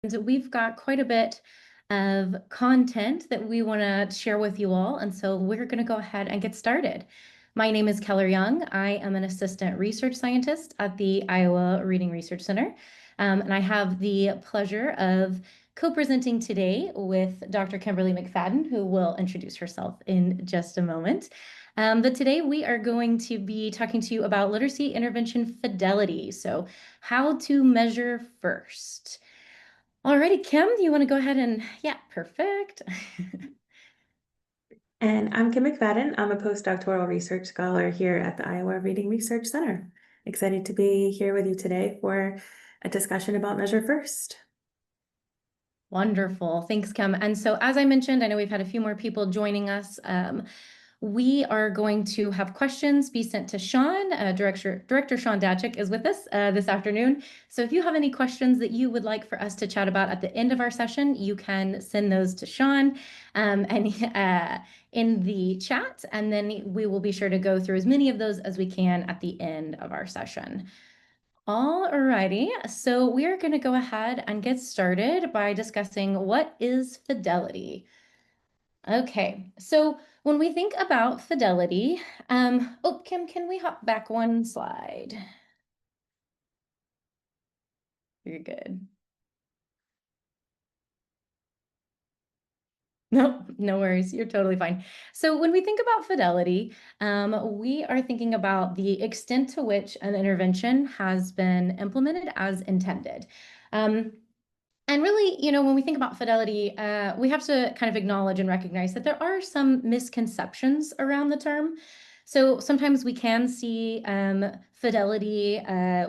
We've got quite a bit of content that we want to share with you all, and so we're going to go ahead and get started. My name is Keller Young. I am an assistant research scientist at the Iowa Reading Research Center, and I have the pleasure of co-presenting today with Dr. Kimberly McFadden, who will introduce herself in just a moment. But today we are going to be talking to you about literacy intervention fidelity, so how to measure first. Alrighty, Kim, do you want to go ahead and, yeah, perfect. And I'm Kim McFadden. I'm a postdoctoral research scholar here at the Iowa Reading Research Center. Excited to be here with you today for a discussion about Measure First. Wonderful. Thanks, Kim. And so, as I mentioned, I know we've had a few more people joining us. We are going to have questions be sent to Sean. Director Sean Datchik is with us this afternoon. So if you have any questions that you would like for us to chat about at the end of our session, you can send those to Sean in the chat, and then we will be sure to go through as many of those as we can at the end of our session. Alrighty, so we are going to go ahead and get started by discussing what is fidelity. Okay, so when we think about fidelity, oh, Kim, can we hop back one slide? You're good. No, no worries. You're totally fine. So when we think about fidelity, we are thinking about the extent to which an intervention has been implemented as intended. And really, when we think about fidelity, we have to kind of acknowledge and recognize that there are some misconceptions around the term. So sometimes we can see fidelity,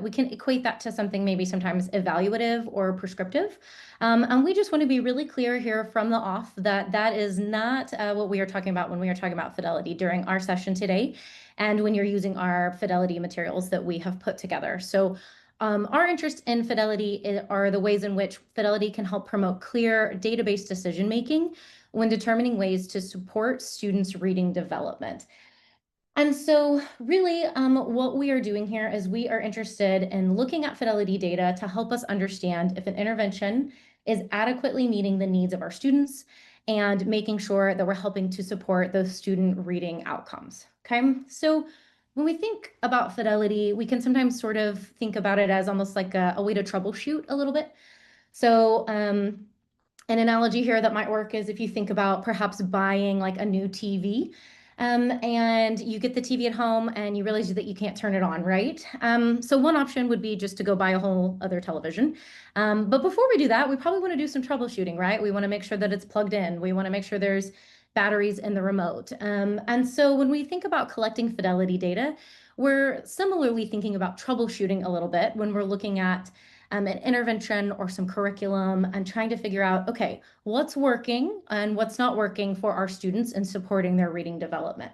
we can equate that to something maybe sometimes evaluative or prescriptive. And we just want to be really clear here from the off that that is not what we are talking about when we are talking about fidelity during our session today, and when you're using our fidelity materials that we have put together. So our interest in fidelity are the ways in which fidelity can help promote clear database decision-making when determining ways to support students' reading development. And so really what we are doing here is we are interested in looking at fidelity data to help us understand if an intervention is adequately meeting the needs of our students and making sure that we're helping to support those student reading outcomes. Okay, so when we think about fidelity, we can sometimes sort of think about it as almost like a way to troubleshoot a little bit. So an analogy here that might work is if you think about perhaps buying like a new TV, and you get the TV at home and you realize that you can't turn it on, right? So one option would be just to go buy a whole other television. But before we do that, we probably want to do some troubleshooting, right? We want to make sure that it's plugged in. We want to make sure there's batteries in the remote. And so when we think about collecting fidelity data, we're similarly thinking about troubleshooting a little bit when we're looking at an intervention or some curriculum and trying to figure out, okay, what's working and what's not working for our students in supporting their reading development.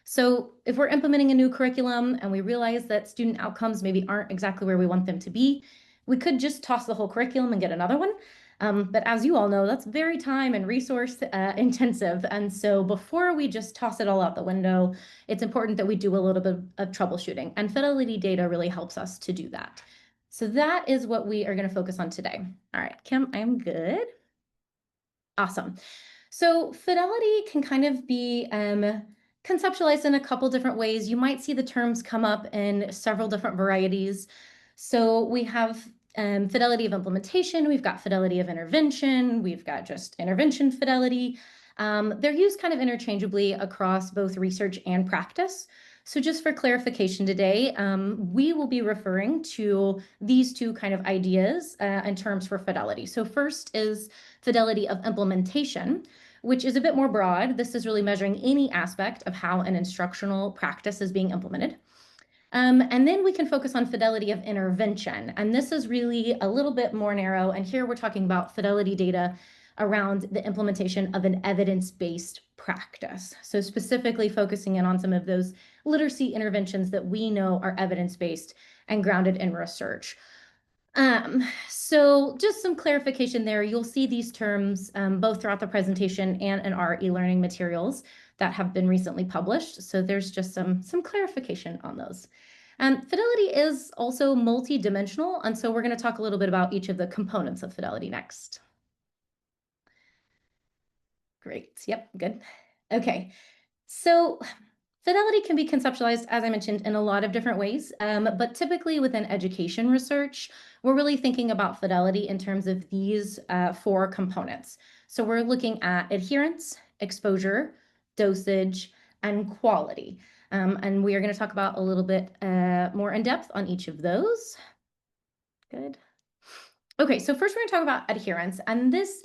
So if we're implementing a new curriculum and we realize that student outcomes maybe aren't exactly where we want them to be, we could just toss the whole curriculum and get another one. But as you all know, that's very time and resource intensive. And so before we just toss it all out the window, it's important that we do a little bit of troubleshooting. And fidelity data really helps us to do that. So that is what we are going to focus on today. All right, Kim, I'm good. Awesome. So fidelity can kind of be conceptualized in a couple different ways. You might see the terms come up in several different varieties. So we have fidelity of implementation, we've got fidelity of intervention, we've got just intervention fidelity. They're used kind of interchangeably across both research and practice. So just for clarification today, we will be referring to these two kind of ideas in terms for fidelity. So first is fidelity of implementation, which is a bit more broad. This is really measuring any aspect of how an instructional practice is being implemented. And then we can focus on fidelity of intervention. And this is really a little bit more narrow. And here we're talking about fidelity data around the implementation of an evidence-based practice. So specifically focusing in on some of those literacy interventions that we know are evidence-based and grounded in research. So just some clarification there. You'll see these terms both throughout the presentation and in our e-learning materials that have been recently published. So there's just some clarification on those. Fidelity is also multi-dimensional, and so we're going to talk a little bit about each of the components of Fidelity next. Great. Yep, good. Okay. So Fidelity can be conceptualized, as I mentioned, in a lot of different ways, but typically within education research, we're really thinking about fidelity in terms of these 4 components. So we're looking at adherence, exposure, dosage, and quality. And we are going to talk about a little bit more in depth on each of those. Good. Okay, so first we're going to talk about adherence, and this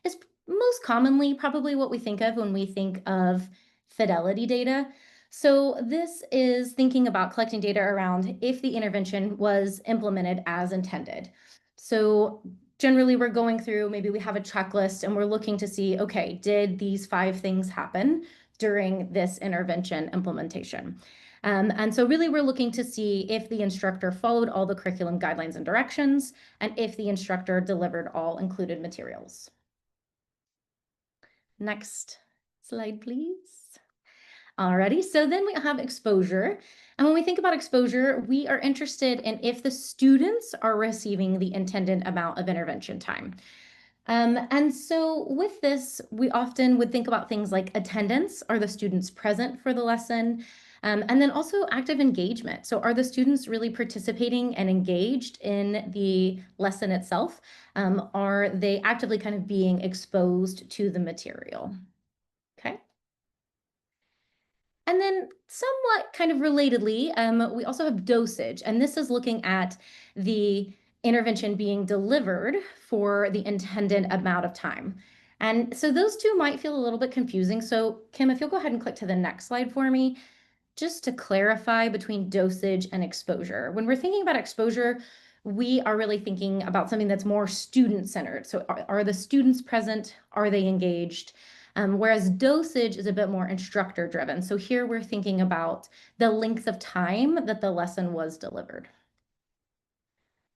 is most commonly probably what we think of when we think of fidelity data. So this is thinking about collecting data around if the intervention was implemented as intended. So generally we're going through, maybe we have a checklist and we're looking to see, okay, did these 5 things happen during this intervention implementation? And so really we're looking to see if the instructor followed all the curriculum guidelines and directions, and if the instructor delivered all included materials. Next slide, please. Alrighty, so then we have exposure. And when we think about exposure, we are interested in if the students are receiving the intended amount of intervention time. And so with this, we often would think about things like attendance. Are the students present for the lesson? And then also active engagement. So are the students really participating and engaged in the lesson itself? Are they actively kind of being exposed to the material? Okay. And then somewhat kind of relatedly, we also have dosage, and this is looking at the intervention being delivered for the intended amount of time. And so those two might feel a little bit confusing. So Kim, if you'll go ahead and click to the next slide for me, just to clarify between dosage and exposure. When we're thinking about exposure, we are really thinking about something that's more student-centered. So are the students present? Are they engaged? Whereas dosage is a bit more instructor-driven. So here we're thinking about the length of time that the lesson was delivered.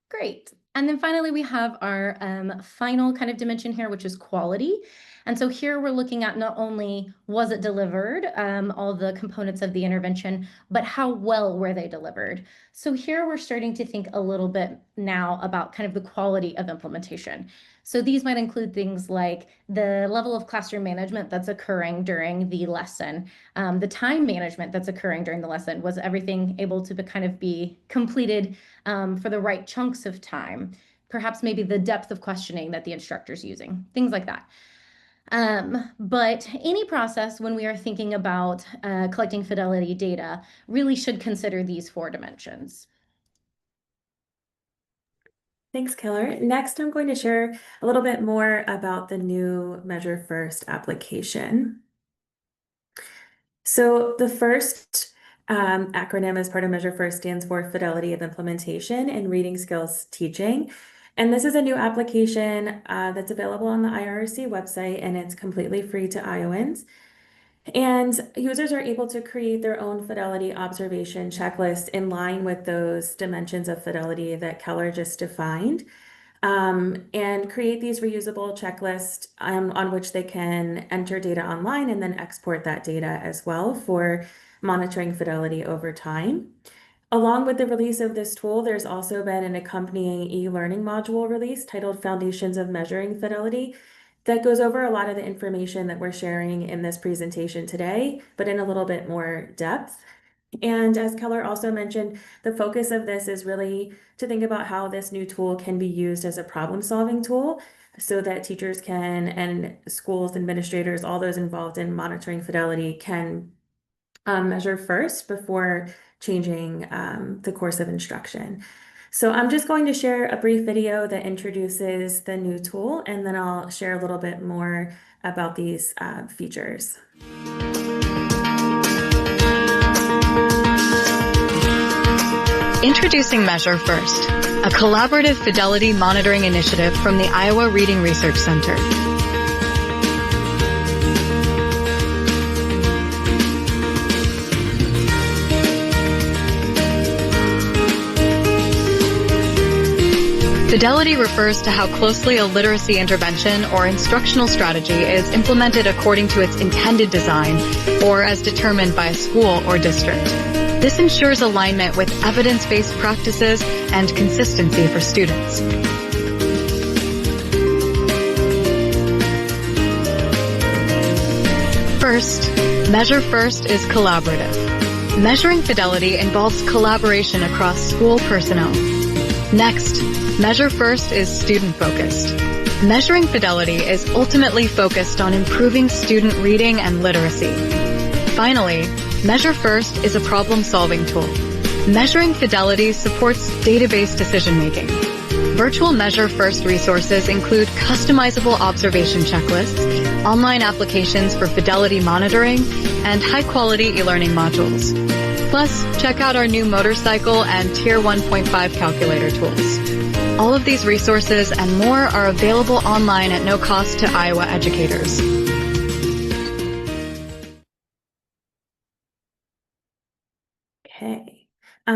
Great. And then finally, we have our final kind of dimension here, which is quality. And so here we're looking at not only was it delivered, all the components of the intervention, but how well were they delivered? So here we're starting to think a little bit now about kind of the quality of implementation. So these might include things like the level of classroom management that's occurring during the lesson, the time management that's occurring during the lesson. Was everything able to kind of be completed for the right chunks of time? Perhaps maybe the depth of questioning that the instructor's using, things like that. But any process when we are thinking about collecting fidelity data really should consider these 4 dimensions. Thanks, Keller. Next, I'm going to share a little bit more about the new Measure First application. So the first acronym as part of Measure First stands for Fidelity of Implementation in Reading Skills Teaching. And this is a new application that's available on the IRRC website, and it's completely free to Iowans. And users are able to create their own fidelity observation checklist in line with those dimensions of fidelity that Keller just defined, and create these reusable checklists on which they can enter data online and then export that data as well for monitoring fidelity over time. Along with the release of this tool, there's also been an accompanying e-learning module release titled Foundations of Measuring Fidelity that goes over a lot of the information that we're sharing in this presentation today, but in a little bit more depth. And as Keller also mentioned, the focus of this is really to think about how this new tool can be used as a problem-solving tool so that teachers can, and schools, administrators, all those involved in monitoring fidelity can measure first before changing the course of instruction. So I'm just going to share a brief video that introduces the new tool, and then I'll share a little bit more about these features. Introducing Measure First, a collaborative fidelity monitoring initiative from the Iowa Reading Research Center. Fidelity refers to how closely a literacy intervention or instructional strategy is implemented according to its intended design or as determined by a school or district. This ensures alignment with evidence-based practices and consistency for students. First, Measure First is collaborative. Measuring fidelity involves collaboration across school personnel. Next, Measure First is student-focused. Measuring fidelity is ultimately focused on improving student reading and literacy. Finally, Measure First is a problem-solving tool. Measuring fidelity supports database decision-making. Virtual Measure First resources include customizable observation checklists, online applications for fidelity monitoring, and high-quality e-learning modules. Plus, check out our new motorcycle and Tier 1.5 calculator tools. All of these resources and more are available online at no cost to Iowa educators. Okay,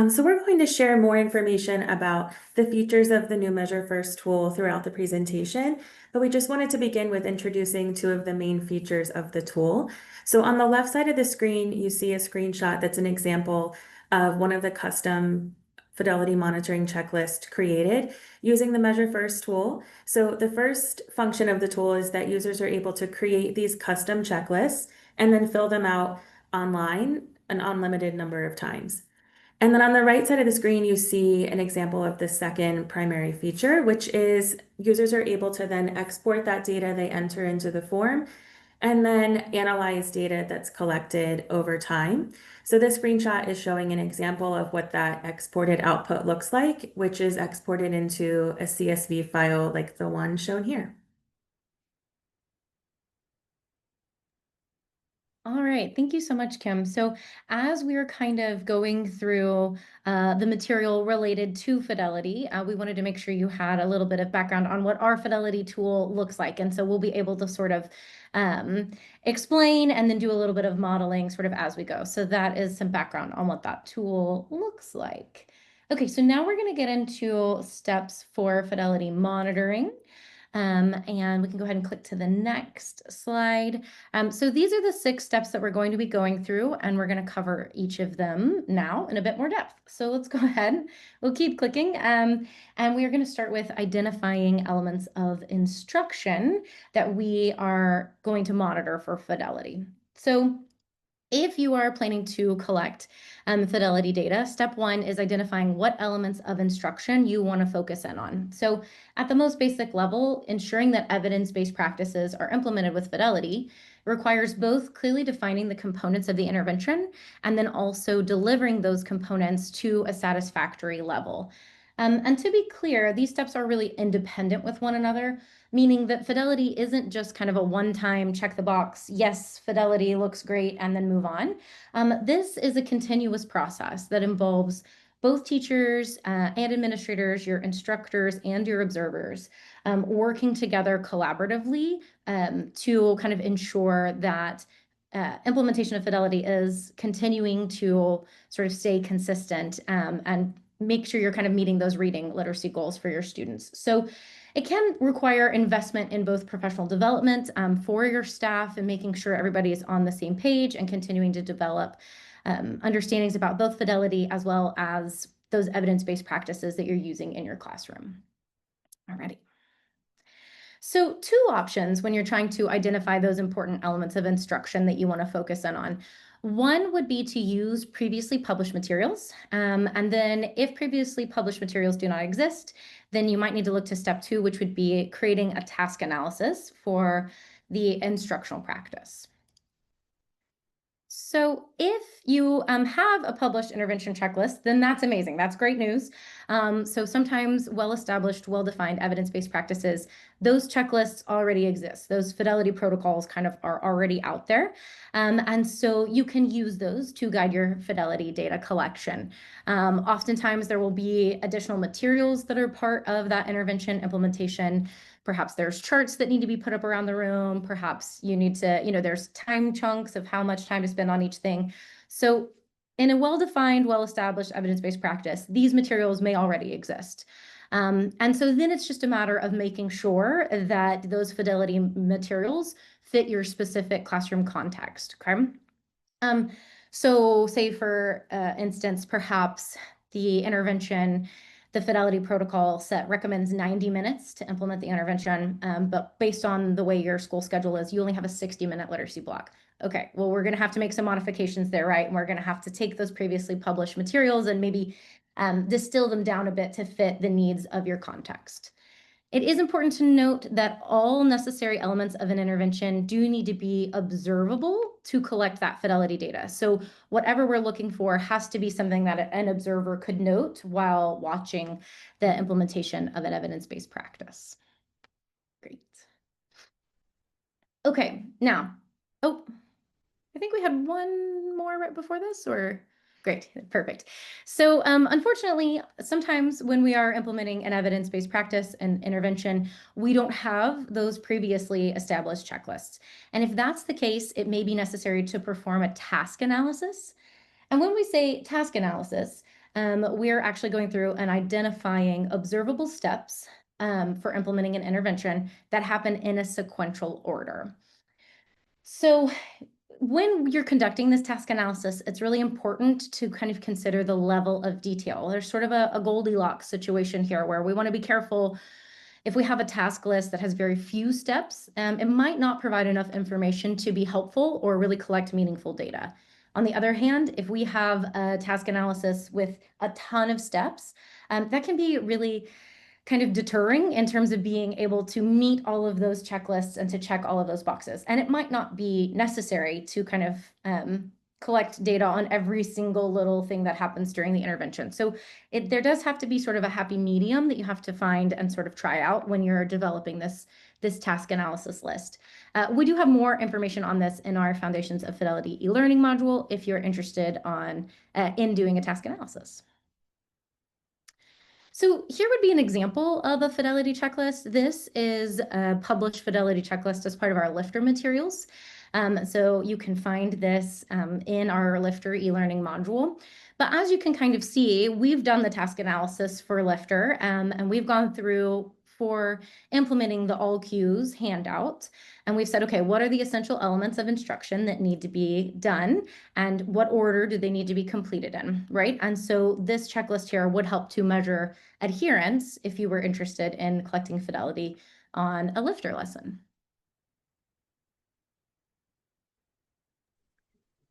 so we're going to share more information about the features of the new Measure First tool throughout the presentation, but we just wanted to begin with introducing two of the main features of the tool. So on the left side of the screen, you see a screenshot that's an example of one of the custom fidelity monitoring checklists created using the Measure First tool. So the first function of the tool is that users are able to create these custom checklists and then fill them out online an unlimited number of times. And then on the right side of the screen, you see an example of the second primary feature, which is users are able to then export that data they enter into the form and then analyze data that's collected over time. So this screenshot is showing an example of what that exported output looks like, which is exported into a CSV file like the one shown here. All right, thank you so much, Kim. So as we were kind of going through the material related to Fidelity, we wanted to make sure you had a little bit of background on what our Fidelity tool looks like. And so we'll be able to sort of explain and then do a little bit of modeling sort of as we go. So that is some background on what that tool looks like. Okay, so now we're going to get into steps for Fidelity monitoring. And we can go ahead and click to the next slide. So these are the 6 steps that we're going to be going through, and we're going to cover each of them now in a bit more depth. So let's go ahead. We'll keep clicking. And we are going to start with identifying elements of instruction that we are going to monitor for fidelity. So if you are planning to collect fidelity data, step 1 is identifying what elements of instruction you want to focus in on. So at the most basic level, ensuring that evidence-based practices are implemented with fidelity requires both clearly defining the components of the intervention and then also delivering those components to a satisfactory level. And to be clear, these steps are really independent with one another, meaning that fidelity isn't just kind of a one-time check the box, yes, fidelity looks great, and then move on. This is a continuous process that involves both teachers and administrators, your instructors, and your observers working together collaboratively to kind of ensure that implementation of fidelity is continuing to sort of stay consistent and make sure you're kind of meeting those reading literacy goals for your students. So it can require investment in both professional development for your staff and making sure everybody is on the same page and continuing to develop understandings about both fidelity as well as those evidence-based practices that you're using in your classroom. Alrighty. So 2 options when you're trying to identify those important elements of instruction that you want to focus in on. One would be to use previously published materials. And then if previously published materials do not exist, then you might need to look to step 2, which would be creating a task analysis for the instructional practice. So if you have a published intervention checklist, then that's amazing. That's great news. So sometimes well-established, well-defined evidence-based practices, those checklists already exist. Those fidelity protocols kind of are already out there. And so you can use those to guide your fidelity data collection. Oftentimes there will be additional materials that are part of that intervention implementation. Perhaps there's charts that need to be put up around the room. Perhaps you need to, there's time chunks of how much time to spend on each thing. So in a well-defined, well-established evidence-based practice, these materials may already exist. And so then it's just a matter of making sure that those fidelity materials fit your specific classroom context, okay? So say for instance, perhaps the intervention, the Fidelity protocol set recommends 90 minutes to implement the intervention, but based on the way your school schedule is, you only have a 60-minute literacy block. Okay, well, we're going to have to make some modifications there, right? And we're going to have to take those previously published materials and maybe distill them down a bit to fit the needs of your context. It is important to note that all necessary elements of an intervention do need to be observable to collect that fidelity data. So whatever we're looking for has to be something that an observer could note while watching the implementation of an evidence-based practice. Great. Okay, now, I think we had one more right before this, or great, perfect. So unfortunately, sometimes when we are implementing an evidence-based practice and intervention, we don't have those previously established checklists. And if that's the case, it may be necessary to perform a task analysis. And when we say task analysis, we're actually going through and identifying observable steps for implementing an intervention that happen in a sequential order. So when you're conducting this task analysis, it's really important to kind of consider the level of detail. There's sort of a Goldilocks situation here where we want to be careful. If we have a task list that has very few steps, it might not provide enough information to be helpful or really collect meaningful data. On the other hand, if we have a task analysis with a ton of steps, that can be really kind of deterring in terms of being able to meet all of those checklists and to check all of those boxes. And it might not be necessary to kind of collect data on every single little thing that happens during the intervention. So there does have to be sort of a happy medium that you have to find and sort of try out when you're developing this task analysis list. We do have more information on this in our Foundations of Fidelity e-learning module if you're interested in doing a task analysis. So here would be an example of a fidelity checklist. This is a published fidelity checklist as part of our Lifter materials. So you can find this in our Lifter e-learning module. But as you can kind of see, we've done the task analysis for Lifter, and we've gone through for implementing the all cues handout. And we've said, okay, what are the essential elements of instruction that need to be done? And what order do they need to be completed in, right? And so this checklist here would help to measure adherence if you were interested in collecting fidelity on a Lifter lesson.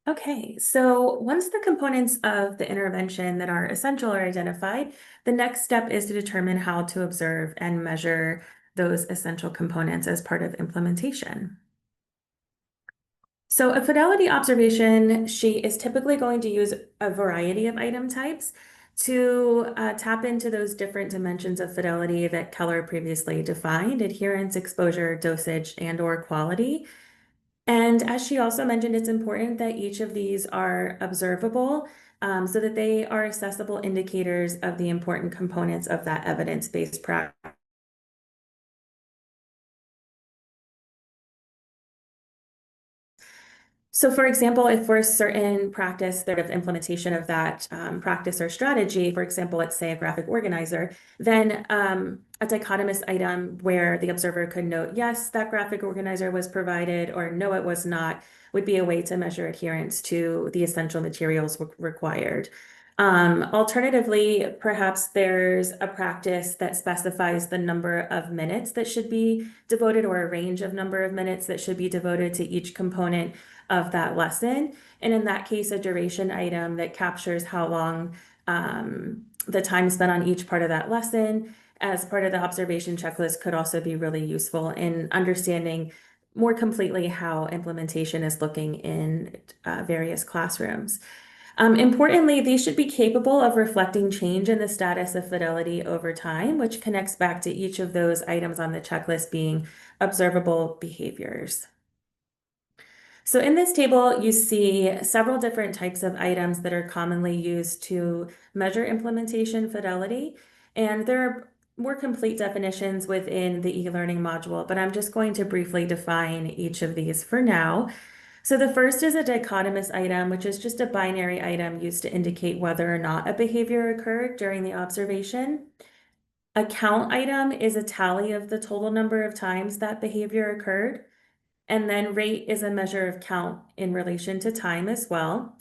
Okay, so once the components of the intervention that are essential are identified, the next step is to determine how to observe and measure those essential components as part of implementation. So a fidelity observation sheet is typically going to use a variety of item types to tap into those different dimensions of fidelity that Keller previously defined: adherence, exposure, dosage, and/or quality. And as she also mentioned, it's important that each of these are observable so that they are accessible indicators of the important components of that evidence-based practice. So for example, if for a certain practice, sort of implementation of that practice or strategy, for example, let's say a graphic organizer, then a dichotomous item where the observer could note, yes, that graphic organizer was provided, or no, it was not, would be a way to measure adherence to the essential materials required. Alternatively, perhaps there's a practice that specifies the number of minutes that should be devoted, or a range of number of minutes that should be devoted to each component of that lesson. And in that case, a duration item that captures how long the time spent on each part of that lesson as part of the observation checklist could also be really useful in understanding more completely how implementation is looking in various classrooms. Importantly, these should be capable of reflecting change in the status of fidelity over time, which connects back to each of those items on the checklist being observable behaviors. So in this table, you see several different types of items that are commonly used to measure implementation fidelity. And there are more complete definitions within the e-learning module, but I'm just going to briefly define each of these for now. So the first is a dichotomous item, which is just a binary item used to indicate whether or not a behavior occurred during the observation. A count item is a tally of the total number of times that behavior occurred. And then rate is a measure of count in relation to time as well.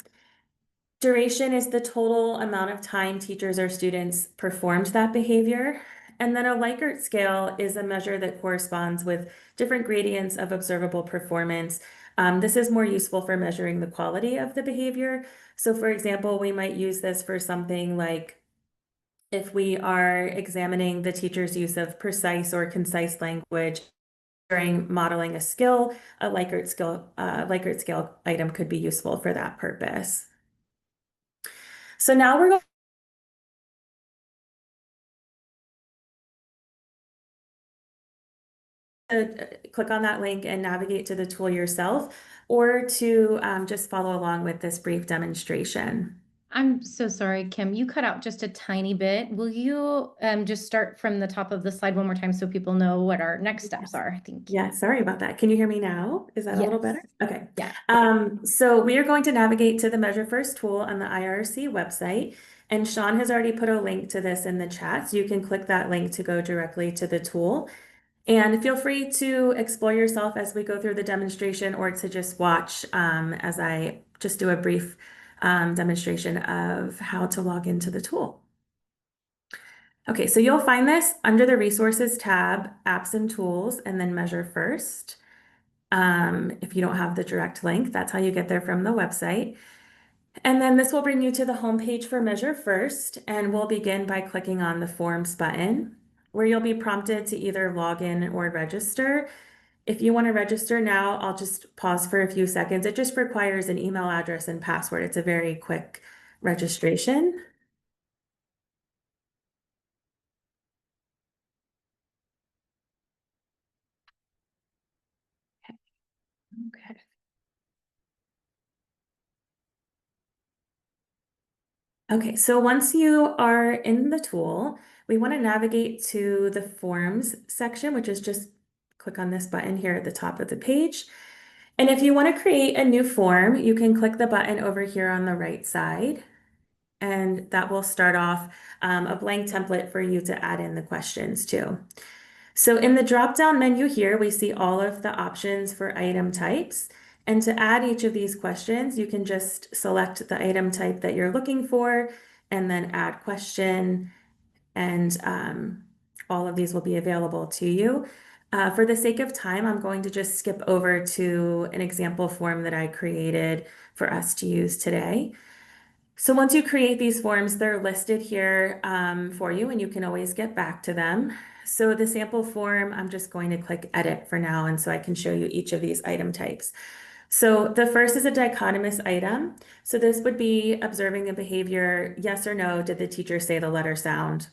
Duration is the total amount of time teachers or students performed that behavior. And then a Likert scale is a measure that corresponds with different gradients of observable performance. This is more useful for measuring the quality of the behavior. So for example, we might use this for something like if we are examining the teacher's use of precise or concise language during modeling a skill, a Likert scale item could be useful for that purpose. So now we're going to click on that link and navigate to the tool yourself, or to just follow along with this brief demonstration. I'm so sorry, Kim, you cut out just a tiny bit. Will you just start from the top of the slide one more time so people know what our next steps are? Thank you. Yeah, sorry about that. Can you hear me now? Is that a little better? Yes. Okay. Yeah. So we are going to navigate to the Measure First tool on the IRRC website, and Sean has already put a link to this in the chat, so you can click that link to go directly to the tool. And feel free to explore yourself as we go through the demonstration, or to just watch as I just do a brief demonstration of how to log into the tool. Okay, so you'll find this under the Resources tab, Apps and Tools, and then Measure First. If you don't have the direct link, that's how you get there from the website. And then this will bring you to the homepage for Measure First, and we'll begin by clicking on the Forms button, where you'll be prompted to either log in or register. If you want to register now, I'll just pause for a few seconds. It just requires an email address and password. It's a very quick registration. Okay. Okay, so once you are in the tool, we want to navigate to the Forms section, which is just click on this button here at the top of the page. And if you want to create a new form, you can click the button over here on the right side, and that will start off a blank template for you to add in the questions to. So in the drop-down menu here, we see all of the options for item types. And to add each of these questions, you can just select the item type that you're looking for and then add question, and all of these will be available to you. For the sake of time, I'm going to just skip over to an example form that I created for us to use today. So once you create these forms, they're listed here for you, and you can always get back to them. So the sample form, I'm just going to click edit for now, and so I can show you each of these item types. So the first is a dichotomous item. So this would be observing the behavior, yes or no, did the teacher say the letter sound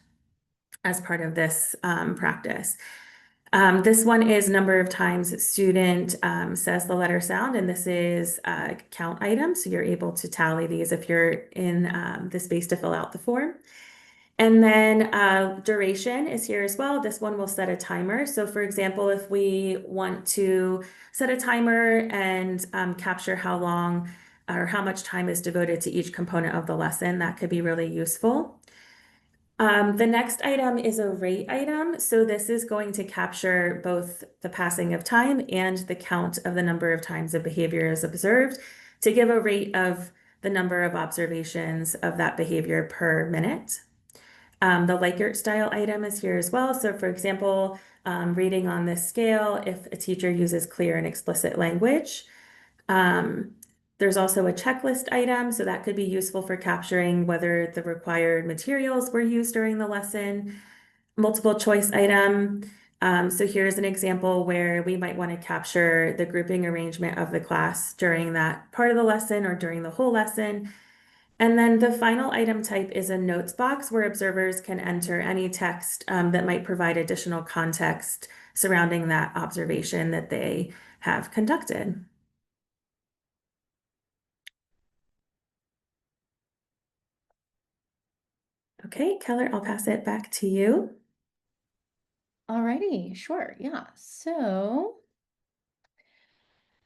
as part of this practice. This one is number of times student says the letter sound, and this is a count item. So you're able to tally these if you're in the space to fill out the form. And then duration is here as well. This one will set a timer. So for example, if we want to set a timer and capture how long or how much time is devoted to each component of the lesson, that could be really useful. The next item is a rate item. So this is going to capture both the passing of time and the count of the number of times a behavior is observed to give a rate of the number of observations of that behavior per minute. The Likert style item is here as well. So for example, rating on this scale, if a teacher uses clear and explicit language. There's also a checklist item, so that could be useful for capturing whether the required materials were used during the lesson. Multiple choice item. So here's an example where we might want to capture the grouping arrangement of the class during that part of the lesson or during the whole lesson. And then the final item type is a notes box where observers can enter any text that might provide additional context surrounding that observation that they have conducted. Okay, Keller, I'll pass it back to you. Alrighty, sure, yeah. So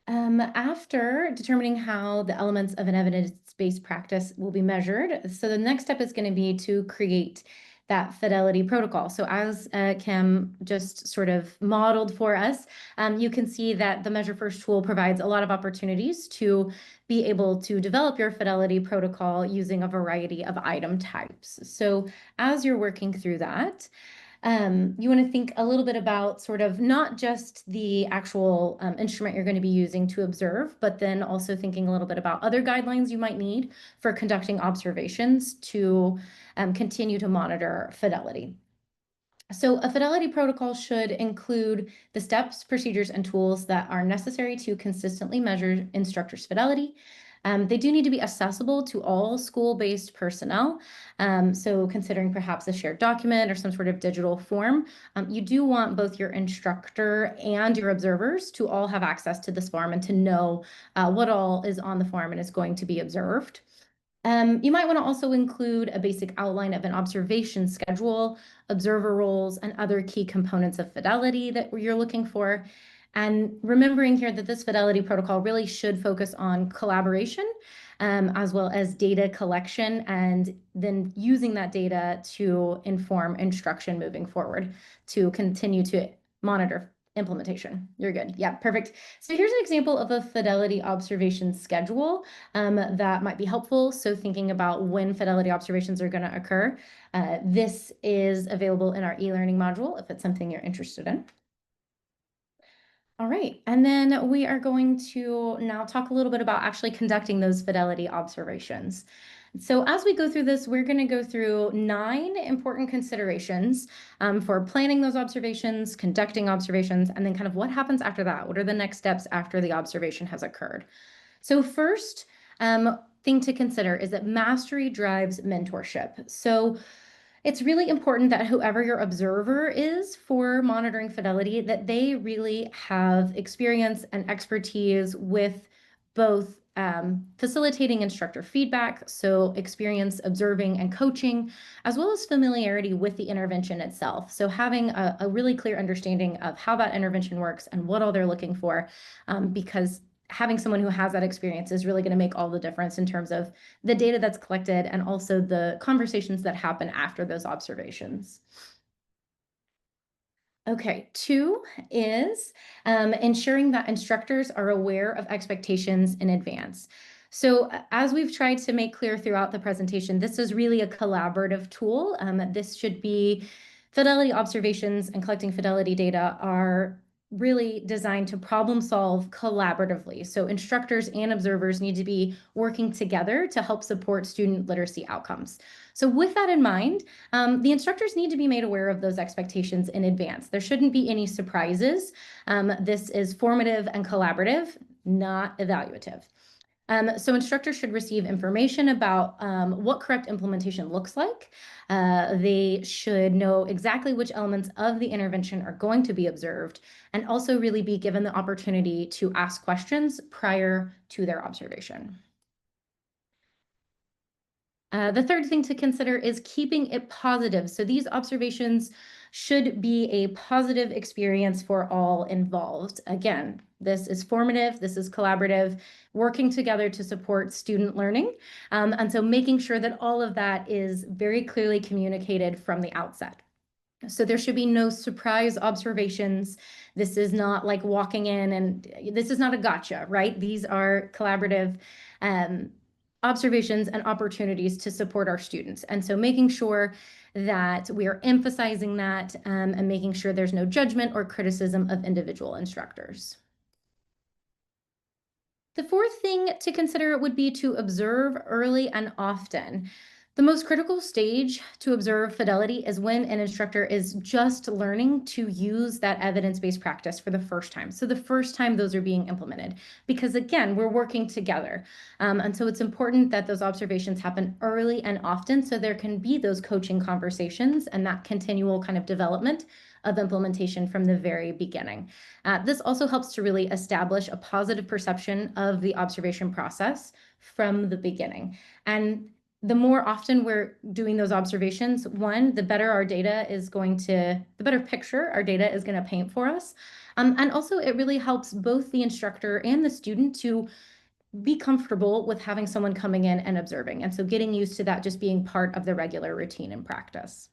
after determining how the elements of an evidence-based practice will be measured, so the next step is going to be to create that Fidelity protocol. So as Kim just sort of modeled for us, you can see that the Measure First tool provides a lot of opportunities to be able to develop your Fidelity protocol using a variety of item types. So as you're working through that, you want to think a little bit about sort of not just the actual instrument you're going to be using to observe, but then also thinking a little bit about other guidelines you might need for conducting observations to continue to monitor fidelity. So a fidelity protocol should include the steps, procedures, and tools that are necessary to consistently measure instructors' fidelity. They do need to be accessible to all school-based personnel. So considering perhaps a shared document or some sort of digital form, you do want both your instructor and your observers to all have access to this form and to know what all is on the form and is going to be observed. You might want to also include a basic outline of an observation schedule, observer roles, and other key components of fidelity that you're looking for. And remembering here that this fidelity protocol really should focus on collaboration, as well as data collection, and then using that data to inform instruction moving forward to continue to monitor implementation. You're good. Yeah, perfect. So here's an example of a fidelity observation schedule that might be helpful. So thinking about when fidelity observations are going to occur. This is available in our e-learning module if it's something you're interested in. All right, and then we are going to now talk a little bit about actually conducting those fidelity observations. So as we go through this, we're going to go through 9 important considerations for planning those observations, conducting observations, and then kind of what happens after that. What are the next steps after the observation has occurred? So first thing to consider is that mastery drives mentorship. So it's really important that whoever your observer is for monitoring fidelity, that they really have experience and expertise with both facilitating instructor feedback, so experience observing and coaching, as well as familiarity with the intervention itself. So having a really clear understanding of how that intervention works and what all they're looking for, because having someone who has that experience is really going to make all the difference in terms of the data that's collected and also the conversations that happen after those observations. Okay, 2 is ensuring that instructors are aware of expectations in advance. So as we've tried to make clear throughout the presentation, this is really a collaborative tool. This should be fidelity observations and collecting fidelity data are really designed to problem solve collaboratively. So instructors and observers need to be working together to help support student literacy outcomes. So with that in mind, the instructors need to be made aware of those expectations in advance. There shouldn't be any surprises. This is formative and collaborative, not evaluative. So instructors should receive information about what correct implementation looks like. They should know exactly which elements of the intervention are going to be observed, and also really be given the opportunity to ask questions prior to their observation. The third thing to consider is keeping it positive. So these observations should be a positive experience for all involved. Again, this is formative, this is collaborative, working together to support student learning. And so making sure that all of that is very clearly communicated from the outset. So there should be no surprise observations. This is not like walking in and this is not a gotcha, right? These are collaborative observations and opportunities to support our students. And so making sure that we are emphasizing that and making sure there's no judgment or criticism of individual instructors. The fourth thing to consider would be to observe early and often. The most critical stage to observe fidelity is when an instructor is just learning to use that evidence-based practice for the first time. So the first time those are being implemented, because again, we're working together. And so it's important that those observations happen early and often so there can be those coaching conversations and that continual kind of development of implementation from the very beginning. This also helps to really establish a positive perception of the observation process from the beginning. And the more often we're doing those observations, one, the better our data is going to, the better picture our data is going to paint for us. And also it really helps both the instructor and the student to be comfortable with having someone coming in and observing. And so getting used to that just being part of the regular routine and practice.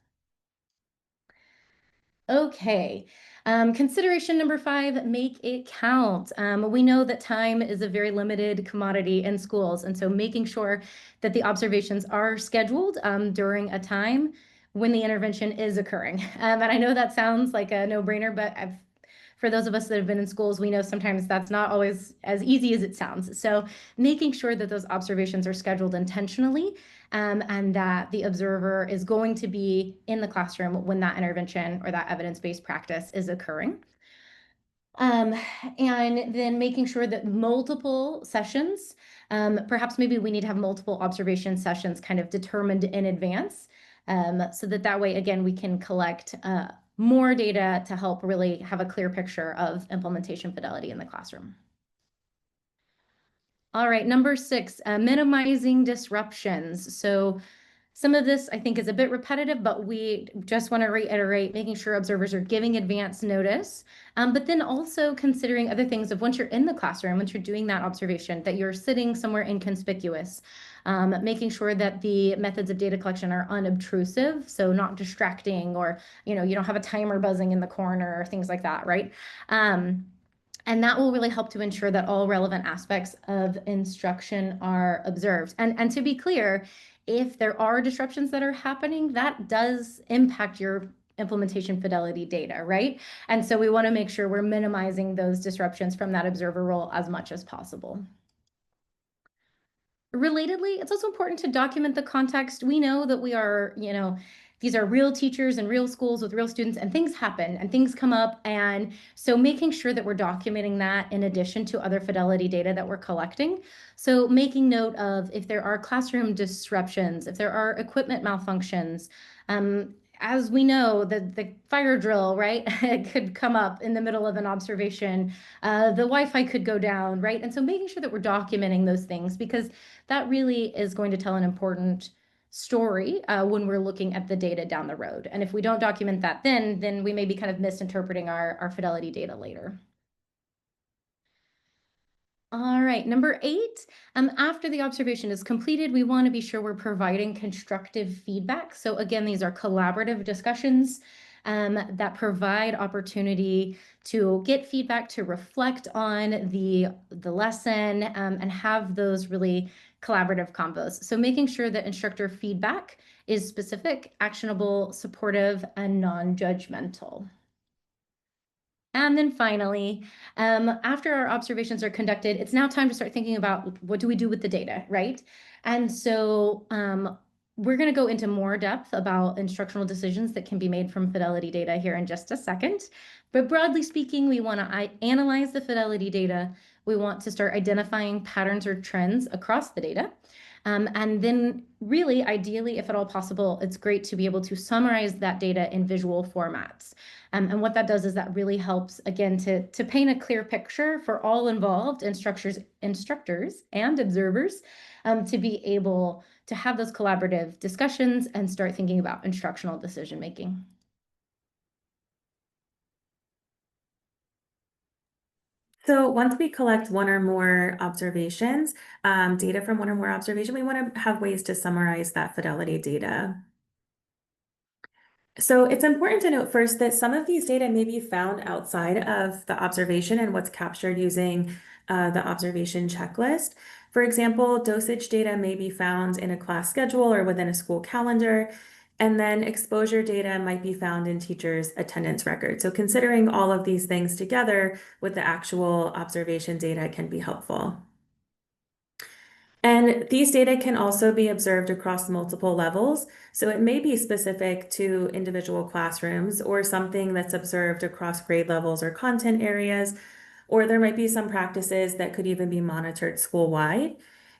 Okay. Consideration number 5, make it count. We know that time is a very limited commodity in schools, and so making sure that the observations are scheduled during a time when the intervention is occurring. And I know that sounds like a no-brainer, but for those of us that have been in schools, we know sometimes that's not always as easy as it sounds. So making sure that those observations are scheduled intentionally, and that the observer is going to be in the classroom when that intervention or that evidence-based practice is occurring. And then making sure that multiple sessions, perhaps maybe we need to have multiple observation sessions kind of determined in advance, so that way, again, we can collect more data to help really have a clear picture of implementation fidelity in the classroom. All right, number 6, minimizing disruptions. So some of this I think is a bit repetitive, but we just want to reiterate making sure observers are giving advance notice, but then also considering other things of once you're in the classroom, once you're doing that observation, that you're sitting somewhere inconspicuous, making sure that the methods of data collection are unobtrusive, so not distracting, or you don't have a timer buzzing in the corner or things like that, right? And that will really help to ensure that all relevant aspects of instruction are observed. And to be clear, if there are disruptions that are happening, that does impact your implementation fidelity data, right? And so we want to make sure we're minimizing those disruptions from that observer role as much as possible. Relatedly, it's also important to document the context. We know that we are, these are real teachers and real schools with real students, and things happen and things come up. And so making sure that we're documenting that in addition to other fidelity data that we're collecting. So making note of if there are classroom disruptions, if there are equipment malfunctions, as we know, the fire drill, right, it could come up in the middle of an observation. The Wi-Fi could go down, right? And so making sure that we're documenting those things, because that really is going to tell an important story when we're looking at the data down the road. And if we don't document that then we may be kind of misinterpreting our fidelity data later. All right, number 8, after the observation is completed, we want to be sure we're providing constructive feedback. So again, these are collaborative discussions that provide opportunity to get feedback, to reflect on the lesson, and have those really collaborative combos. So making sure that instructor feedback is specific, actionable, supportive, and non-judgmental. And then finally, after our observations are conducted, it's now time to start thinking about what do we do with the data, right? And so we're going to go into more depth about instructional decisions that can be made from fidelity data here in just a second. But broadly speaking, we want to analyze the fidelity data. We want to start identifying patterns or trends across the data. And then really, ideally, if at all possible, it's great to be able to summarize that data in visual formats. And what that does is that really helps, again, to paint a clear picture for all involved, instructors and observers, to be able to have those collaborative discussions and start thinking about instructional decision making. So once we collect one or more observations, data from one or more observation, we want to have ways to summarize that fidelity data. So it's important to note first that some of these data may be found outside of the observation and what's captured using the observation checklist. For example, dosage data may be found in a class schedule or within a school calendar, and then exposure data might be found in teachers' attendance records. So considering all of these things together with the actual observation data can be helpful. And these data can also be observed across multiple levels. So it may be specific to individual classrooms or something that's observed across grade levels or content areas, or there might be some practices that could even be monitored school-wide.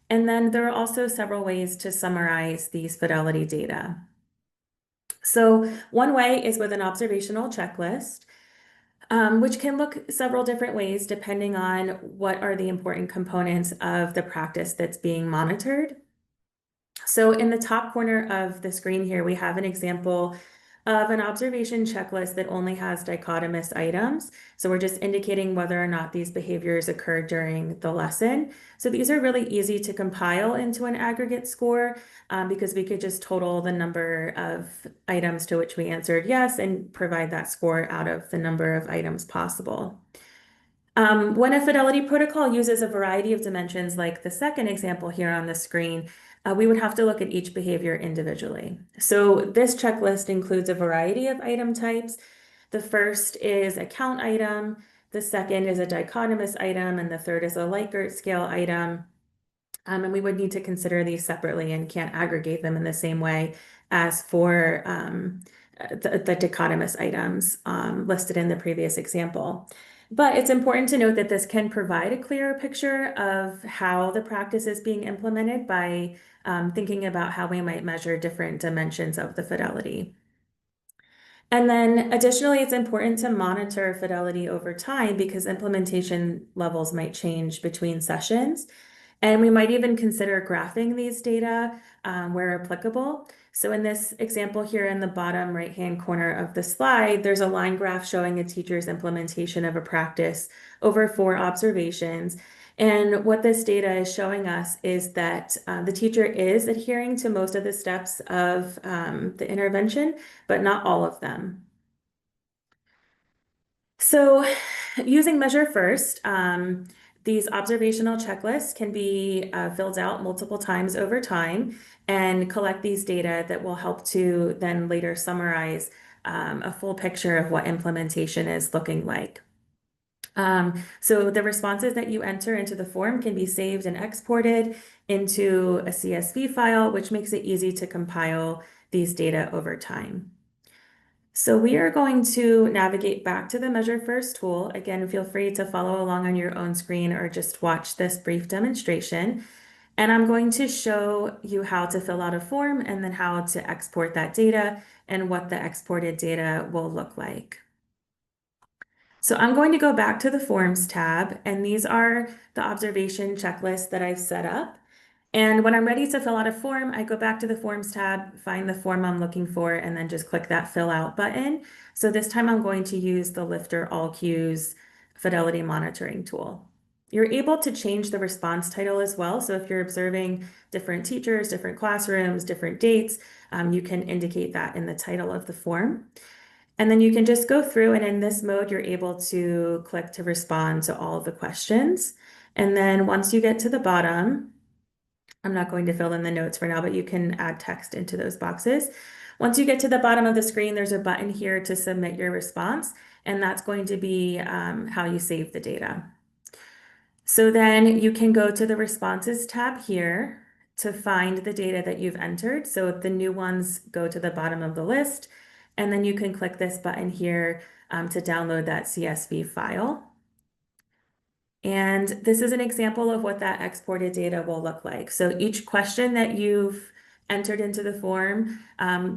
And then there are also several ways to summarize these fidelity data. So one way is with an observational checklist, which can look several different ways depending on what are the important components of the practice that's being monitored. So in the top corner of the screen here, we have an example of an observation checklist that only has dichotomous items. So we're just indicating whether or not these behaviors occurred during the lesson. So these are really easy to compile into an aggregate score because we could just total the number of items to which we answered yes and provide that score out of the number of items possible. When a fidelity protocol uses a variety of dimensions, like the second example here on the screen, we would have to look at each behavior individually. So this checklist includes a variety of item types. The first is a count item, the second is a dichotomous item, and the third is a Likert scale item. And we would need to consider these separately and can't aggregate them in the same way as for the dichotomous items listed in the previous example. But it's important to note that this can provide a clearer picture of how the practice is being implemented by thinking about how we might measure different dimensions of the fidelity. And then additionally, it's important to monitor fidelity over time because implementation levels might change between sessions. And we might even consider graphing these data where applicable. So in this example here in the bottom right-hand corner of the slide, there's a line graph showing a teacher's implementation of a practice over 4 observations. And what this data is showing us is that the teacher is adhering to most of the steps of the intervention, but not all of them. So using Measure First, these observational checklists can be filled out multiple times over time and collect these data that will help to then later summarize a full picture of what implementation is looking like. So the responses that you enter into the form can be saved and exported into a CSV file, which makes it easy to compile these data over time. So we are going to navigate back to the Measure First tool. Again, feel free to follow along on your own screen or just watch this brief demonstration. And I'm going to show you how to fill out a form and then how to export that data and what the exported data will look like. So I'm going to go back to the Forms tab, and these are the observation checklists that I've set up. And when I'm ready to fill out a form, I go back to the Forms tab, find the form I'm looking for, and then just click that Fill Out button. So this time I'm going to use the Lifter All Cues Fidelity Monitoring tool. You're able to change the response title as well. So if you're observing different teachers, different classrooms, different dates, you can indicate that in the title of the form. And then you can just go through, and in this mode, you're able to click to respond to all of the questions. And then once you get to the bottom, I'm not going to fill in the notes for now, but you can add text into those boxes. Once you get to the bottom of the screen, there's a button here to submit your response, and that's going to be how you save the data. So then you can go to the Responses tab here to find the data that you've entered. So the new ones go to the bottom of the list, and then you can click this button here to download that CSV file. And this is an example of what that exported data will look like. So each question that you've entered into the form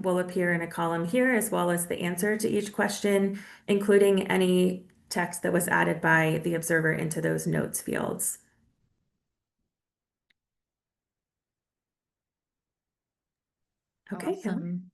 will appear in a column here, as well as the answer to each question, including any text that was added by the observer into those notes fields. Okay. Awesome.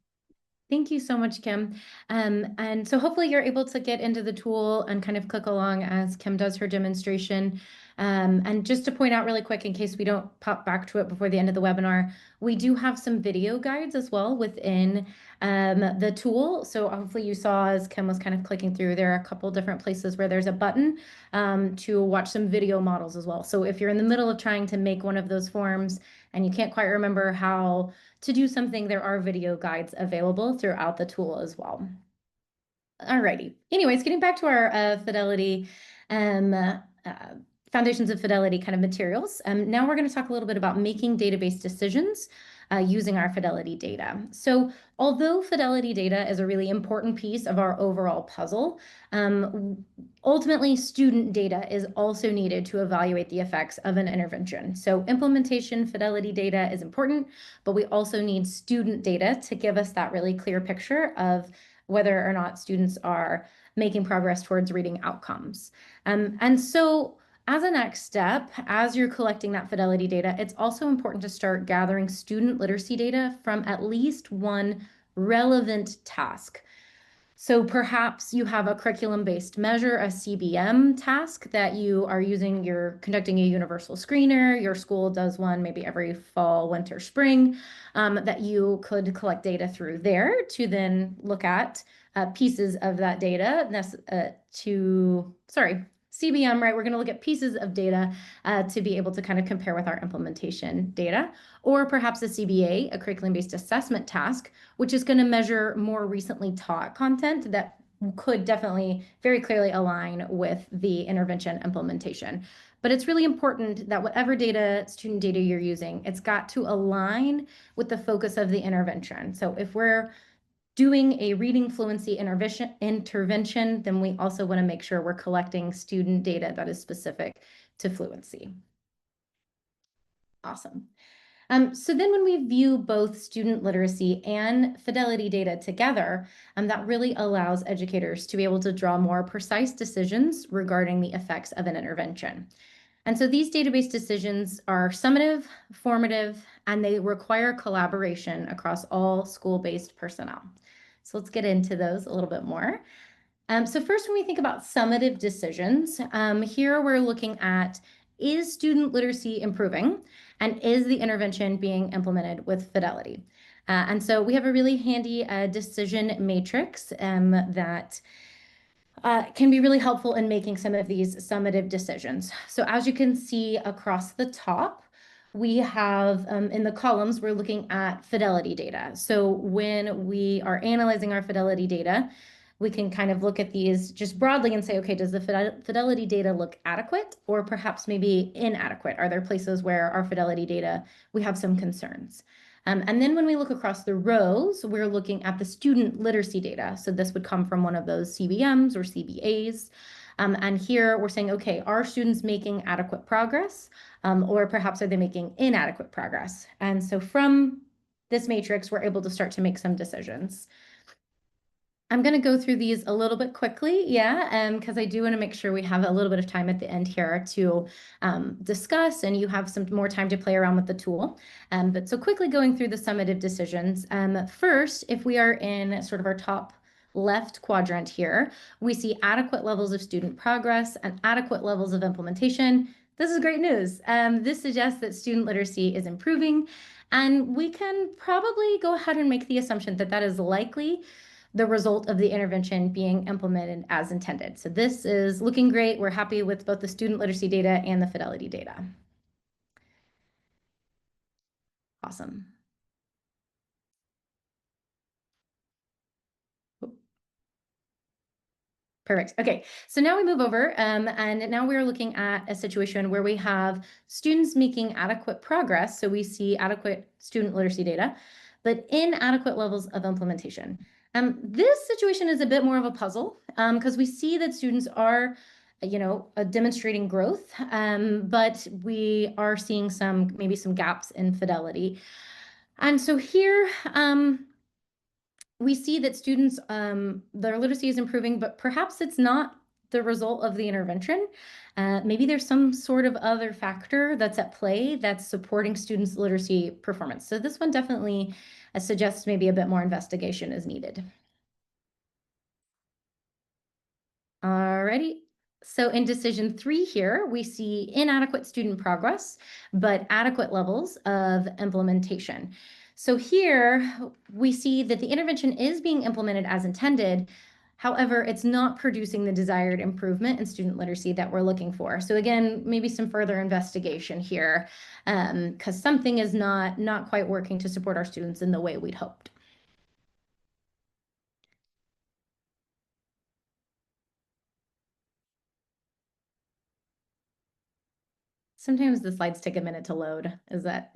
Thank you so much, Kim. And so hopefully you're able to get into the tool and kind of click along as Kim does her demonstration. And just to point out really quick, in case we don't pop back to it before the end of the webinar, we do have some video guides as well within the tool. So hopefully you saw as Kim was kind of clicking through, there are a couple different places where there's a button to watch some video models as well. So if you're in the middle of trying to make one of those forms and you can't quite remember how to do something, there are video guides available throughout the tool as well. Alrighty. Anyways, getting back to our Fidelity Foundations of Fidelity kind of materials. Now we're going to talk a little bit about making database decisions using our Fidelity data. So although Fidelity data is a really important piece of our overall puzzle, ultimately student data is also needed to evaluate the effects of an intervention. So implementation Fidelity data is important, but we also need student data to give us that really clear picture of whether or not students are making progress towards reading outcomes. And so as a next step, as you're collecting that Fidelity data, it's also important to start gathering student literacy data from at least one relevant task. So perhaps you have a curriculum-based measure, a CBM task that you are using, you're conducting a universal screener, your school does one maybe every fall, winter, spring, that you could collect data through there to then look at pieces of that data CBM, right? We're going to look at pieces of data to be able to kind of compare with our implementation data, or perhaps a CBA, a curriculum-based assessment task, which is going to measure more recently taught content that could definitely very clearly align with the intervention implementation. But it's really important that whatever student data you're using, it's got to align with the focus of the intervention. So if we're doing a reading fluency intervention, then we also want to make sure we're collecting student data that is specific to fluency. Awesome. So then when we view both student literacy and Fidelity data together, that really allows educators to be able to draw more precise decisions regarding the effects of an intervention. And so these database decisions are summative, formative, and they require collaboration across all school-based personnel. So let's get into those a little bit more. So first, when we think about summative decisions, here we're looking at, is student literacy improving? And is the intervention being implemented with Fidelity? And so we have a really handy decision matrix that can be really helpful in making some of these summative decisions. So as you can see across the top, we have in the columns, we're looking at Fidelity data. So when we are analyzing our Fidelity data, we can kind of look at these just broadly and say, okay, does the Fidelity data look adequate or perhaps maybe inadequate? Are there places where our Fidelity data, we have some concerns? And then when we look across the rows, we're looking at the student literacy data. So this would come from one of those CBMs or CBAs. And here we're saying, okay, are students making adequate progress? Or perhaps are they making inadequate progress? And so from this matrix, we're able to start to make some decisions. I'm going to go through these a little bit quickly, because I do want to make sure we have a little bit of time at the end here to discuss, and you have some more time to play around with the tool. But so quickly going through the summative decisions. First, if we are in sort of our top left quadrant here, we see adequate levels of student progress and adequate levels of implementation. This is great news. This suggests that student literacy is improving, and we can probably go ahead and make the assumption that that is likely the result of the intervention being implemented as intended. So this is looking great. We're happy with both the student literacy data and the Fidelity data. Awesome. Perfect. Okay, so now we move over, and now we're looking at a situation where we have students making adequate progress. So we see adequate student literacy data, but inadequate levels of implementation. This situation is a bit more of a puzzle because we see that students are, demonstrating growth, but we are seeing maybe some gaps in Fidelity. And so here, we see that students, their literacy is improving, but perhaps it's not the result of the intervention. Maybe there's some sort of other factor that's at play that's supporting students' literacy performance. So this one definitely suggests maybe a bit more investigation is needed. Alrighty. So in decision 3 here, we see inadequate student progress, but adequate levels of implementation. So here we see that the intervention is being implemented as intended. However, it's not producing the desired improvement in student literacy that we're looking for. So again, maybe some further investigation here because something is not quite working to support our students in the way we'd hoped. Sometimes the slides take a minute to load. Is that?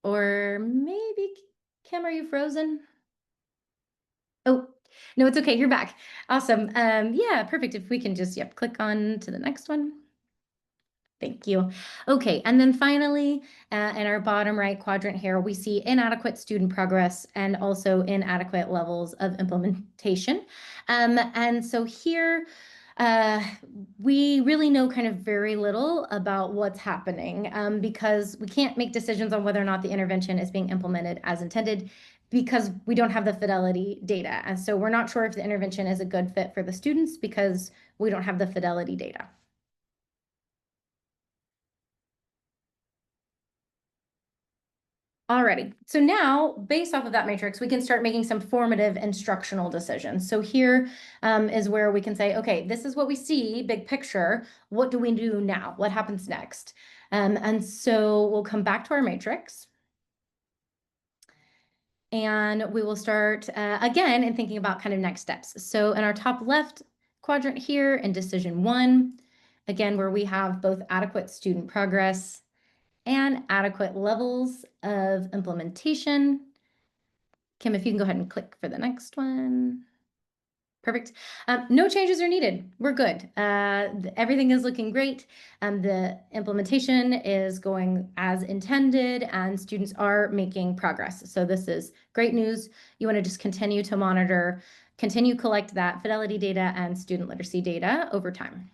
Or maybe, Kim, are you frozen? Oh, no, it's okay. You're back. Awesome. Yeah, perfect. If we can just, click on to the next one. Thank you. Okay, and then finally, in our bottom right quadrant here, we see inadequate student progress and also inadequate levels of implementation. And so here, we really know kind of very little about what's happening because we can't make decisions on whether or not the intervention is being implemented as intended because we don't have the fidelity data. And so we're not sure if the intervention is a good fit for the students because we don't have the fidelity data. Alrighty, so now based off of that matrix, we can start making some formative instructional decisions. So here is where we can say, okay, this is what we see, big picture. What do we do now? What happens next? And so we'll come back to our matrix. And we will start again in thinking about kind of next steps. So in our top left quadrant here in decision 1, again, where we have both adequate student progress and adequate levels of implementation. Kim, if you can go ahead and click for the next one. Perfect. No changes are needed. We're good. Everything is looking great. The implementation is going as intended and students are making progress. So this is great news. You want to just continue to monitor, continue collect that fidelity data and student literacy data over time.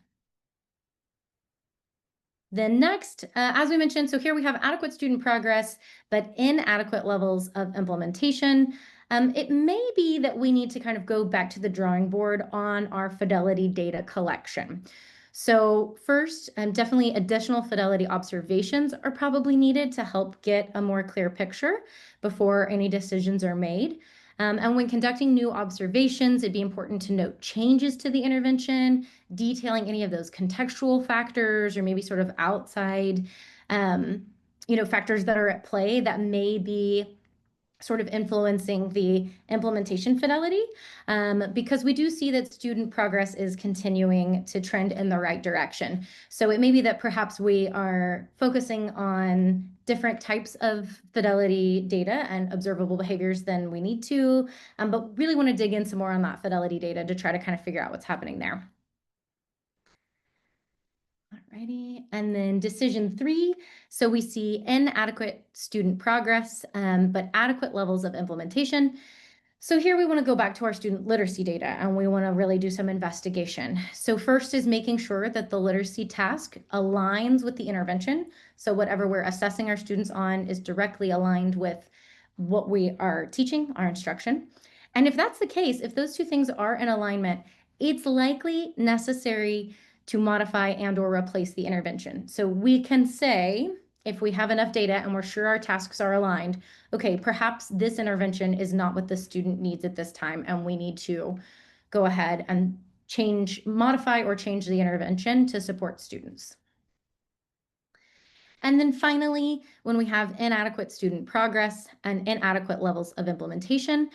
Then next, as we mentioned, so here we have adequate student progress, but inadequate levels of implementation. It may be that we need to kind of go back to the drawing board on our fidelity data collection. So first, definitely additional fidelity observations are probably needed to help get a more clear picture before any decisions are made. And when conducting new observations, it'd be important to note changes to the intervention, detailing any of those contextual factors or maybe sort of outside, factors that are at play that may be sort of influencing the implementation fidelity, because we do see that student progress is continuing to trend in the right direction. So it may be that perhaps we are focusing on different types of fidelity data and observable behaviors than we need to, but really want to dig in some more on that fidelity data to try to kind of figure out what's happening there. Alrighty, and then decision 3. So we see inadequate student progress, but adequate levels of implementation. So here we want to go back to our student literacy data and we want to really do some investigation. So first is making sure that the literacy task aligns with the intervention. So whatever we're assessing our students on is directly aligned with what we are teaching, our instruction. And if that's the case, if those two things are in alignment, it's likely necessary to modify and or replace the intervention. So we can say, if we have enough data and we're sure our tasks are aligned, okay, perhaps this intervention is not what the student needs at this time, and we need to go ahead and modify or change the intervention to support students. And then finally, when we have inadequate student progress and inadequate levels of implementation,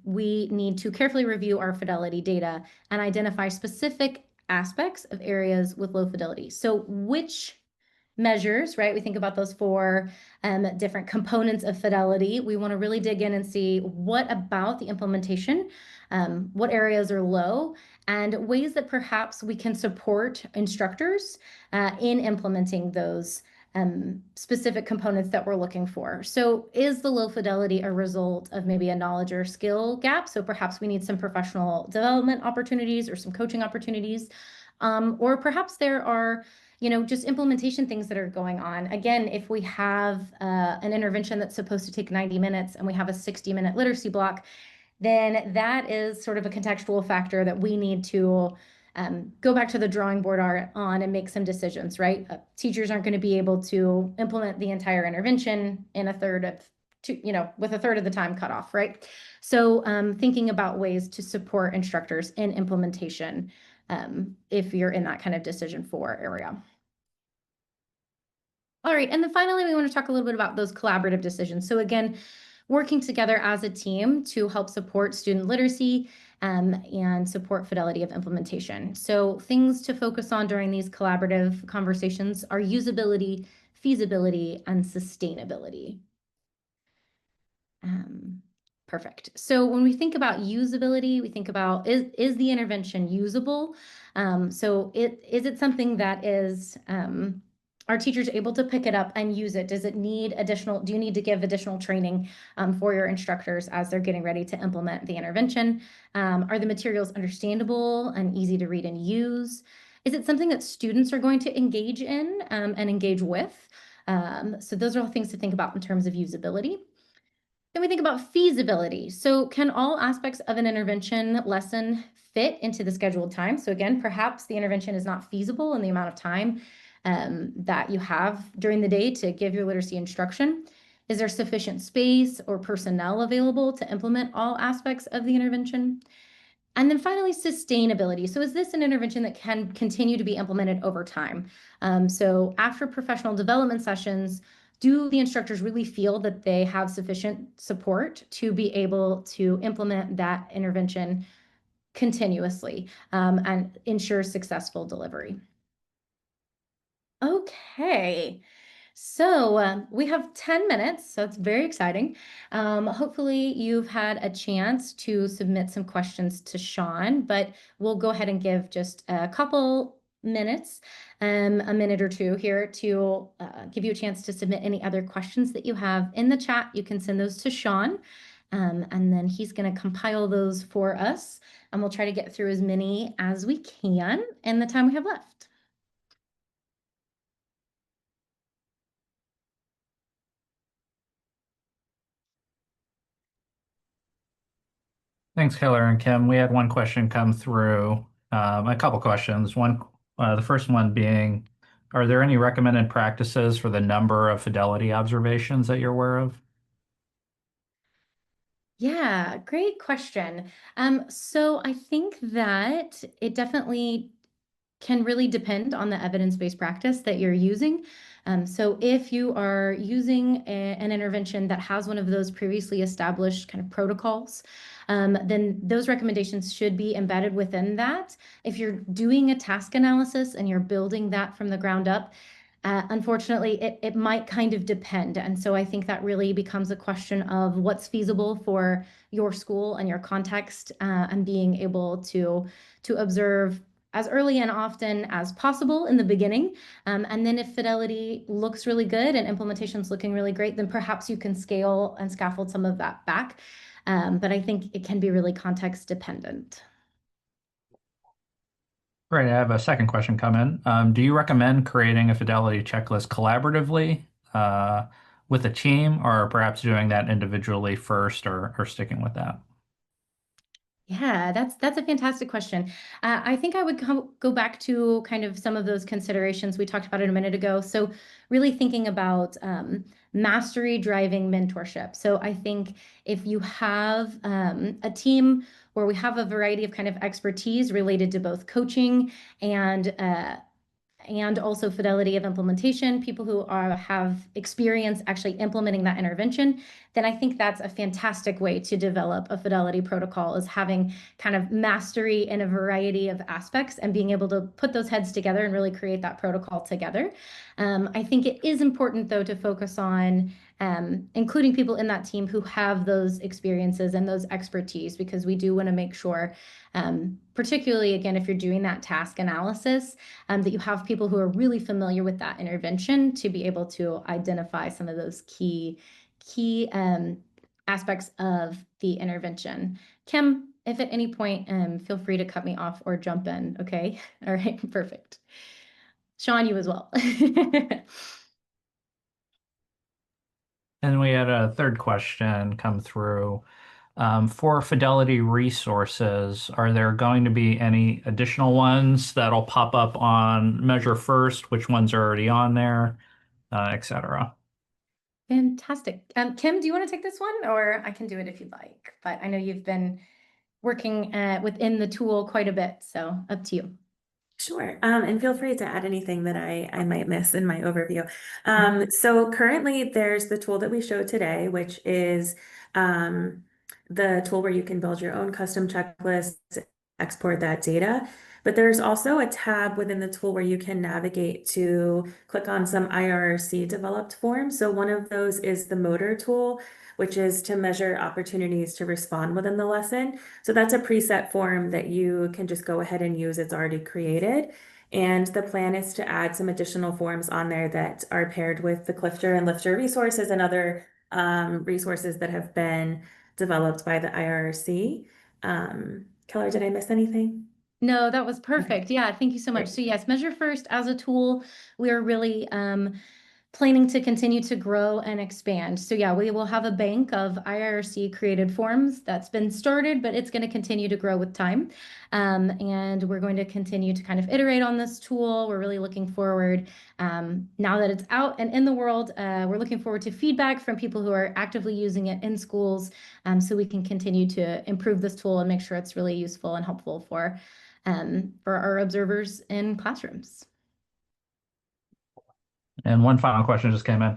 we need to carefully review our fidelity data and identify specific aspects of areas with low fidelity. So which measures, right? We think about those 4 different components of fidelity. We want to really dig in and see what about the implementation, what areas are low, and ways that perhaps we can support instructors in implementing those specific components that we're looking for. So is the low fidelity a result of maybe a knowledge or skill gap? So perhaps we need some professional development opportunities or some coaching opportunities. Or perhaps there are just implementation things that are going on. Again, if we have an intervention that's supposed to take 90 minutes and we have a 60-minute literacy block, then that is sort of a contextual factor that we need to go back to the drawing board on and make some decisions, right? Teachers aren't going to be able to implement the entire intervention in with a third of the time cut off, right? So thinking about ways to support instructors in implementation if you're in that kind of decision 4 area. All right, and then finally, we want to talk a little bit about those collaborative decisions. So again, working together as a team to help support student literacy and support fidelity of implementation. So things to focus on during these collaborative conversations are usability, feasibility, and sustainability. Perfect. So when we think about usability, we think about is the intervention usable? So is it something that is are teachers able to pick it up and use it? Do you need to give additional training for your instructors as they're getting ready to implement the intervention? Are the materials understandable and easy to read and use? Is it something that students are going to engage in and engage with? So those are all things to think about in terms of usability. Then we think about feasibility. So can all aspects of an intervention lesson fit into the scheduled time? So again, perhaps the intervention is not feasible in the amount of time that you have during the day to give your literacy instruction. Is there sufficient space or personnel available to implement all aspects of the intervention? And then finally, sustainability. So is this an intervention that can continue to be implemented over time? So after professional development sessions, do the instructors really feel that they have sufficient support to be able to implement that intervention continuously and ensure successful delivery? Okay. So we have 10 minutes, so it's very exciting. Hopefully you've had a chance to submit some questions to Sean, but we'll go ahead and give just a couple minutes, a minute or two here to give you a chance to submit any other questions that you have in the chat. You can send those to Sean, and then he's going to compile those for us, and we'll try to get through as many as we can in the time we have left. Thanks, Keller and Kim. We had one question come through, a couple questions. The first one being, are there any recommended practices for the number of fidelity observations that you're aware of? Yeah, great question. So I think that it definitely can really depend on the evidence-based practice that you're using. So if you are using an intervention that has one of those previously established kind of protocols, then those recommendations should be embedded within that. If you're doing a task analysis and you're building that from the ground up, unfortunately, it might kind of depend. And so I think that really becomes a question of what's feasible for your school and your context, and being able to observe as early and often as possible in the beginning. And then if fidelity looks really good and implementation's looking really great, then perhaps you can scale and scaffold some of that back. But I think it can be really context dependent. Great. I have a second question come in. Do you recommend creating a fidelity checklist collaboratively with a team, or perhaps doing that individually first, or sticking with that? Yeah, that's a fantastic question. I think I would go back to kind of some of those considerations we talked about it a minute ago. So really thinking about mastery driving mentorship. So I think if you have a team where we have a variety of kind of expertise related to both coaching and also fidelity of implementation, people who have experience actually implementing that intervention, then I think that's a fantastic way to develop a fidelity protocol, is having kind of mastery in a variety of aspects and being able to put those heads together and really create that protocol together. I think it is important, though, to focus on including people in that team who have those experiences and those expertise, because we do want to make sure, particularly, again, if you're doing that task analysis, that you have people who are really familiar with that intervention to be able to identify some of those key aspects of the intervention. Kim, if at any point, feel free to cut me off or jump in. Okay. All right. Perfect. Sean, you as well. And we had a third question come through. For Fidelity resources, are there going to be any additional ones that'll pop up on Measure First? Which ones are already on there, etc.? Fantastic. Kim, do you want to take this one, or I can do it if you'd like? But I know you've been working within the tool quite a bit, so up to you. Sure. And feel free to add anything that I might miss in my overview. So currently there's the tool that we showed today, which is the tool where you can build your own custom checklists, export that data. But there's also a tab within the tool where you can navigate to click on some IRRC developed forms. So one of those is the motor tool, which is to measure opportunities to respond within the lesson. So that's a preset form that you can just go ahead and use. It's already created. And the plan is to add some additional forms on there that are paired with the Clifter and Lifter resources and other resources that have been developed by the IRRC. Keller, did I miss anything? No, that was perfect. Yeah, thank you so much. Great. So yes, Measure First as a tool, we are really planning to continue to grow and expand. So yeah, we will have a bank of IRRC created forms that's been started, but it's going to continue to grow with time. And we're going to continue to kind of iterate on this tool. We're really looking forward, now that it's out and in the world, we're looking forward to feedback from people who are actively using it in schools, so we can continue to improve this tool and make sure it's really useful and helpful for our observers in classrooms. And one final question just came in.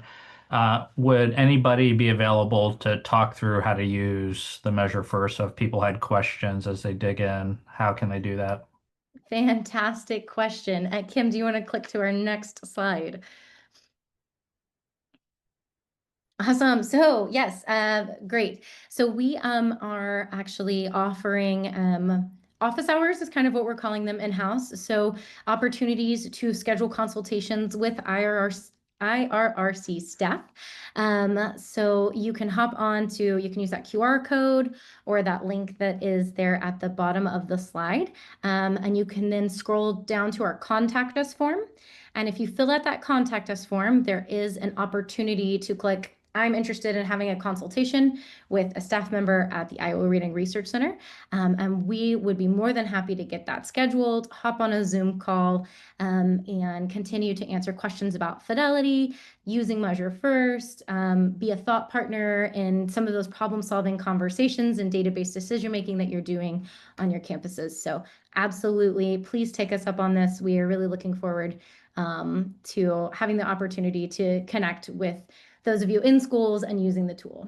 Would anybody be available to talk through how to use the Measure First? So if people had questions as they dig in, how can they do that? Fantastic question. Kim, do you want to click to our next slide? Awesome. So yes, great. So we are actually offering office hours is kind of what we're calling them in-house. So opportunities to schedule consultations with IRRC staff. So you can you can use that QR code or that link that is there at the bottom of the slide. And you can then scroll down to our contact us form. And if you fill out that contact us form, there is an opportunity to click I'm interested in having a consultation with a staff member at the Iowa Reading Research Center. And we would be more than happy to get that scheduled, hop on a Zoom call, and continue to answer questions about Fidelity, using Measure First, be a thought partner in some of those problem-solving conversations and database decision-making that you're doing on your campuses. So absolutely, please take us up on this. We are really looking forward to having the opportunity to connect with those of you in schools and using the tool.